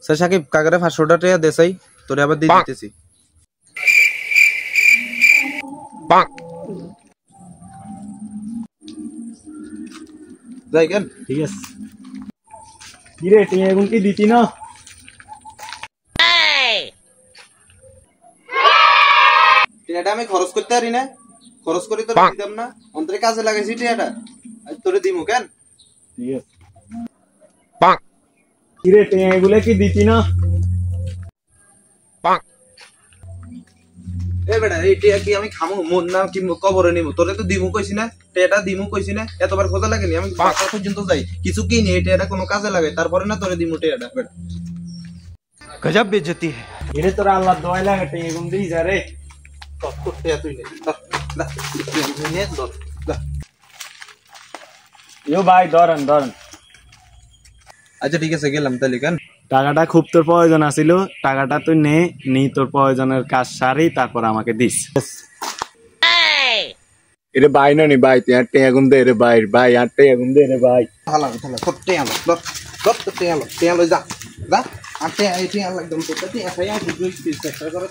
Sir Shakib কাকারে 500 টাকা দেসাই তোরে আবার দিয়ে দিতেছি। যাই কেন ঠিক আছে কি রে তুই এখন কি দিতি না টাকাটা আমি খরচ করতে পারি না, খরচ করি তোরে দিতাম না, অন্তরে কাজে লাগাইছি টাকাটা আজ তোরে দিমু কেন। ঠিক আছে কি রে তুই এগুলা কি দিতি না এ বেটা এই টাকা কি আমি খামু মন না কি কবরে নিমু? তোরে তো দিমু কইছি না, টাকাটা দিমু কইছি না, এতবার খোঁজা লাগেনি আমি বাসা পর্যন্ত যাই কিছু কিনি এই টাকাটা কোনো কাজে লাগে তারপরে না তোরে দিমু টাকাটা। বেটা গজব বেইজ্জতি है। এরে তোরা আল্লাহ দোয়া লাগে তুই এখন দিই যা রে তোর টাকা তুই নে নে ধর ইয়ো ভাই ধরেন আচ্ছা ঠিক আছে গেলাম তাহলে কেন। টাকাটা খুব তোর প্রয়োজন আছিল, টাকাটা তুই নি তোর প্রয়োজনের কাজ সারি তারপর আমাকে দিস। এরে ভাই না নি ভাই তুই আটটে আগুন দে রে ভাই আটটে আগুন দে রে ভাই হালা তোর টাকা ধর ধর তোর টাকা লই যা যা আর টাকা এই টাকা একদম তোর টাকা খাইয়া চেষ্টা করে